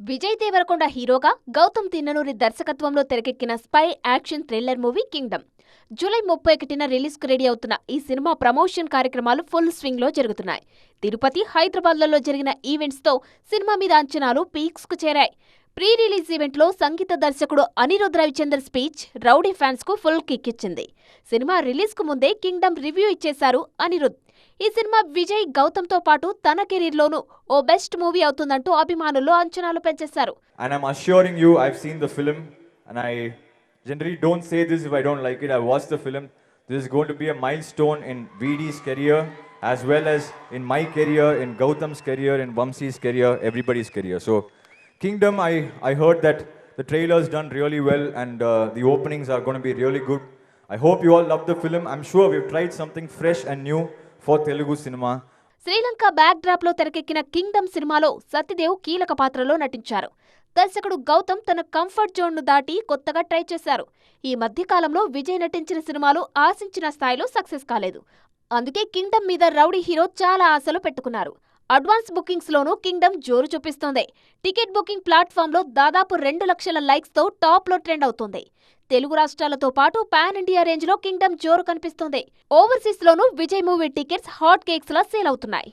విజయ్ దేవరకొండ హీరోగా గౌతమ్ తిన్ననూరి దర్శకత్వంలో తెరకెక్కిన spy action thriller movie Kingdom. July 31న రిలీజ్కు రెడీ అవుతున్న ఈ సినిమా ప్రమోషన్ కార్యక్రమాలు ఫుల్ స్వింగ్లో జరుగుతున్నాయి. తిరుపతి, హైదరాబాద్లలో జరిగిన ఈవెంట్స్తో సినిమా మీద అంచనాలు పీక్స్కు చేరాయి. ప్రీ రిలీజ్ ఈవెంట్లో సంగీత దర్శకుడు అనిరుద్ రవిచందర్ స్పీచ్ రౌడీ ఫ్యాన్స్కు ఫుల్ కిక్ ఇచ్చింది. సినిమా రిలీజ్కు ముందే కింగ్డమ్ రివ్యూ ఇచ్చేశారు అనిరుద్. ఈ సినిమా విజయ్, గౌతమ్తో పాటు తన కెరీర్లోనూ ఓ బెస్ట్ మూవీ అవుతుందంటూ అభిమానుల్లో అంచనాలు పెంచేశారు. And I'm assuring you, I've seen the film, and I generally don't say this if I don't like it. I watched the film. This is going to be a milestone in VD's career, as well as in my career, in Gautam's career, in Vamsi's career, everybody's career. So, Kingdom, I heard that the trailer's done really well, and the openings are going to be really good. I hope you all love the film. I'm sure we've tried something fresh and new for Telugu cinema. Sri Lanka back drop లో తెరకెక్కిన Kingdom సినిమాలో సత్యదేవ్ కీలక పాత్రలో నటించారు. దర్శకుడు గౌతమ్ తన comfort zone ను దాటి కొత్తగా ట్రై చేశారు. ఈ మధ్య కాలంలో విజయ్ నటించిన సినిమాలు ఆశించిన స్థాయిలో సక్సెస్ కాలేదు. అందుకే కింగ్డమ్ మీద రౌడీ హీరో చాలా ఆశలు పెట్టుకున్నారు. అడ్వాన్స్ బుకింగ్స్ లోనూ కింగ్డమ్ జోరు చూపిస్తోంది. టికెట్ బుకింగ్ ప్లాట్ఫామ్ లో దాదాపు 2 లక్షల లైక్స్ తో టాప్ లో ట్రెండ్ అవుతోంది. తెలుగు రాష్ట్రాలతో పాటు పాన్ ఇండియా రేంజ్ లో కింగ్డమ్ జోరు కనిపిస్తోంది. ఓవర్సీస్ లోనూ Vijay movie tickets hot cakes లా సేల్ అవుతున్నాయి.